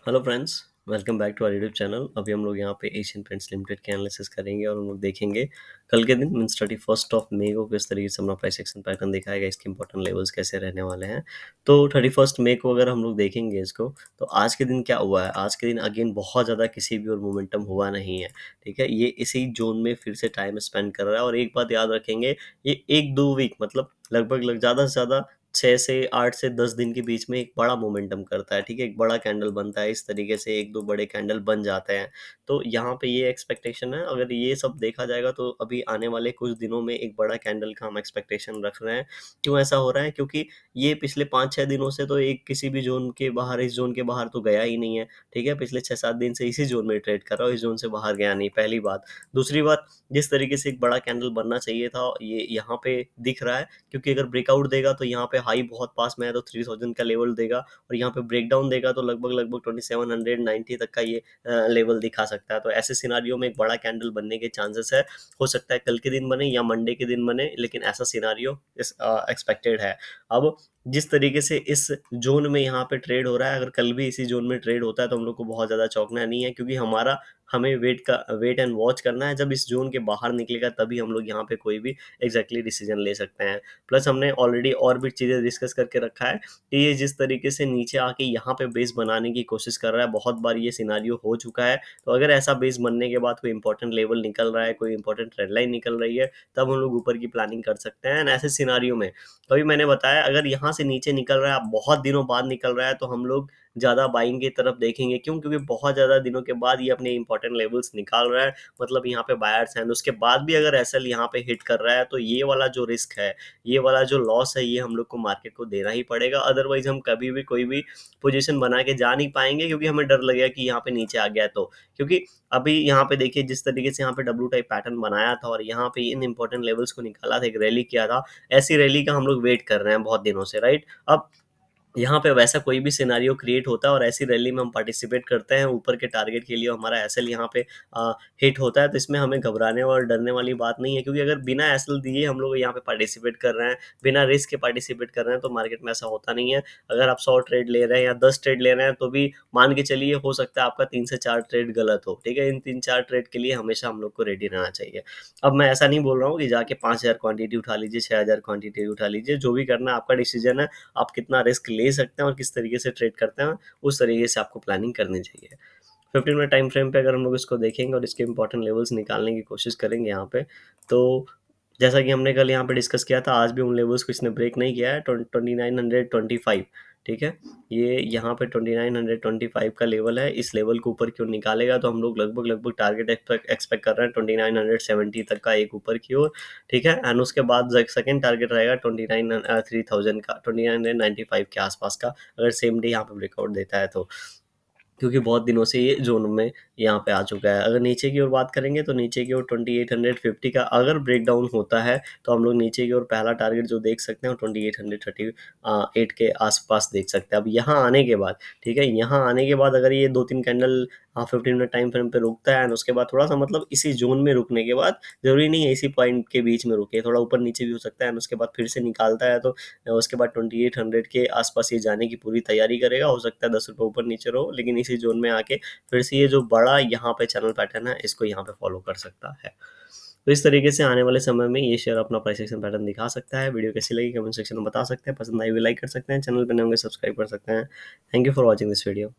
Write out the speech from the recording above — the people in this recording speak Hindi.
Hello friends, welcome back to our YouTube channel. अभी हम लोग यहाँ पे एशियन पेंट्स लिमिटेड के एनालिसिस करेंगे और हम लोग देखेंगे कल के दिन मीन्स 31 मई को किस तरीके से अपना प्राइस एक्शन पैटर्न दिखाएगा, इसके इंपॉर्टेंट लेवल्स कैसे रहने वाले हैं। तो 31 मई को अगर हम लोग देखेंगे इसको, तो आज के दिन क्या हुआ है। आज के दिन अगेन बहुत ज़्यादा किसी भी और मोमेंटम हुआ नहीं है। ठीक है, ये इसी जोन में फिर से टाइम स्पेंड कर रहा है। और एक बात याद रखेंगे, ये एक दो वीक मतलब लगभग ज़्यादा से ज़्यादा 6 से 8 से 10 दिन के बीच में एक बड़ा मोमेंटम करता है। ठीक है, एक बड़ा कैंडल बनता है, इस तरीके से 1-2 बड़े कैंडल बन जाते हैं। तो यहाँ पे ये एक्सपेक्टेशन है, अगर ये सब देखा जाएगा तो अभी आने वाले कुछ दिनों में एक बड़ा कैंडल का हम एक्सपेक्टेशन रख रहे हैं। क्यों ऐसा हो रहा है? क्योंकि ये पिछले 5-6 दिनों से तो एक किसी भी ज़ोन के बाहर, इस ज़ोन के बाहर तो गया ही नहीं है। ठीक है, पिछले 6-7 दिन से इसी ज़ोन में ट्रेड कर रहा है और इस ज़ोन से बाहर गया नहीं, पहली बात। दूसरी बात, जिस तरीके से एक बड़ा कैंडल बनना चाहिए था, ये यहाँ पे दिख रहा है। क्योंकि अगर ब्रेकआउट देगा तो यहाँ पे हाई बहुत पास में है, तो 3000 का लेवल देगा। और यहाँ पे ब्रेकडाउन देगा तो लगभग 2790 तक का ये लेवल दिखा सकता है। तो ऐसे सिनारियो में एक बड़ा कैंडल बनने के चांसेस है। हो सकता है कल के दिन बने या मंडे के दिन बने, लेकिन ऐसा सिनारियो एक्सपेक्टेड है। अब जिस तरीके से इस जोन में यहाँ पे ट्रेड हो रहा है, अगर कल भी इसी जोन में ट्रेड होता है तो हम लोग को बहुत ज़्यादा चौंकना नहीं है, क्योंकि हमें वेट एंड वॉच करना है। जब इस जोन के बाहर निकलेगा तभी हम लोग यहाँ पे कोई भी एग्जैक्टली डिसीजन ले सकते हैं। प्लस हमने ऑलरेडी और भी चीज़ें डिस्कस करके रखा है कि ये जिस तरीके से नीचे आके यहाँ पे बेस बनाने की कोशिश कर रहा है, बहुत बार ये सिनारियो हो चुका है। तो अगर ऐसा बेस बनने के बाद कोई इंपॉर्टेंट लेवल निकल रहा है, कोई इंपॉर्टेंट ट्रेंड लाइन निकल रही है, तब हम लोग ऊपर की प्लानिंग कर सकते हैं। एंड ऐसे सिनारियो में अभी मैंने बताया, अगर यहाँ से नीचे निकल रहा है, बहुत दिनों बाद निकल रहा है, तो हम लोग ज़्यादा बाइंग की तरफ देखेंगे। क्यों? क्योंकि बहुत ज़्यादा दिनों के बाद ये अपने इंपॉर्टेंट लेवल्स निकाल रहा है, मतलब यहाँ पे बायर्स हैं। उसके बाद भी अगर एसएल यहाँ पे हिट कर रहा है, तो ये वाला जो रिस्क है, ये वाला जो लॉस है, ये हम लोग को मार्केट को देना ही पड़ेगा। अदरवाइज हम कभी भी कोई भी पोजीशन बना के जा नहीं पाएंगे, क्योंकि हमें डर लगेगा कि यहाँ पे नीचे आ गया है तो। क्योंकि अभी यहाँ पे देखिए, जिस तरीके से यहाँ पे डब्ल्यू टाइप पैटर्न बनाया था और यहाँ पे इन इंपॉर्टेंट लेवल्स को निकाला था, एक रैली किया था, ऐसी रैली का हम लोग वेट कर रहे हैं बहुत दिनों से, राइट। अब यहाँ पे वैसा कोई भी सिनेरियो क्रिएट होता है और ऐसी रैली में हम पार्टिसिपेट करते हैं ऊपर के टारगेट के लिए, हमारा एसएल यहाँ पे हिट होता है, तो इसमें हमें घबराने और डरने वाली बात नहीं है। क्योंकि अगर बिना एसएल दिए हम लोग यहाँ पे पार्टिसिपेट कर रहे हैं, बिना रिस्क के पार्टिसिपेट कर रहे हैं, तो मार्केट में ऐसा होता नहीं है। अगर आप 100 ट्रेड ले रहे हैं या 10 ट्रेड ले रहे हैं, तो भी मान के चलिए हो सकता है आपका 3 से 4 ट्रेड गलत हो। ठीक है, इन 3-4 ट्रेड के लिए हमेशा हम लोग को रेडी रहना चाहिए। अब मैं ऐसा नहीं बोल रहा हूँ कि जाके 5000 क्वांटिटी उठा लीजिए, 6000 क्वांटिटी उठा लीजिए, जो भी करना है आपका डिसीजन है। आप कितना रिस्क ले सकते हैं और किस तरीके से ट्रेड करते हैं, उस तरीके से आपको प्लानिंग करनी चाहिए। 15 मिनट टाइम फ्रेम पे अगर हम लोग इसको देखेंगे और इसके इंपॉर्टेंट लेवल्स निकालने की कोशिश करेंगे यहाँ पे, तो जैसा कि हमने कल यहाँ पे डिस्कस किया था, आज भी उन लेवल्स को इसने ब्रेक नहीं किया है। 2925, ठीक है, ये यहाँ पे 2925 का लेवल है। इस लेवल को ऊपर की ओर निकालेगा तो हम लोग लगभग टारगेट एक्सपेक्ट कर रहे हैं 2970 तक का, एक ऊपर की ओर। ठीक है, एंड उसके बाद सेकंड टारगेट रहेगा 3000 का, 2995 के आसपास का, अगर सेम डे यहाँ पे ब्रेकआउट देता है तो। क्योंकि बहुत दिनों से ये ज़ोन में यहाँ पे आ चुका है। अगर नीचे की ओर बात करेंगे, तो नीचे की ओर 2850 का अगर ब्रेकडाउन होता है, तो हम लोग नीचे की ओर पहला टारगेट जो देख सकते हैं वो 2838 के आसपास देख सकते हैं। अब यहाँ आने के बाद, ठीक है, यहाँ आने के बाद अगर ये 2-3 कैंडल 15 मिनट टाइम फ्रेम पे रुकता है, एंड उसके बाद थोड़ा सा मतलब इसी जोन में रुकने के बाद, ज़रूरी नहीं है इसी पॉइंट के बीच में रुके, थोड़ा ऊपर नीचे भी हो सकता है, एंड उसके बाद फिर से निकालता है, तो उसके बाद 2800 के आसपास ये जाने की पूरी तैयारी करेगा। हो सकता है 10 रुपये ऊपर नीचे रहो, लेकिन इसी जोन में आके फिर से ये जो बड़ा यहाँ पे चैनल पैटर्न है, इसको यहाँ पे फॉलो कर सकता है। तो इस तरीके से आने वाले समय में ये शेयर अपना प्राइस एक्शन पैटर्न दिखा सकता है। वीडियो कैसी लगी कमेंट सेक्शन में बता सकते हैं, पसंद आई भी लाइक कर सकते हैं, चैनल पर नए होंगे सब्सक्राइब कर सकते हैं। Thank you for watching this video.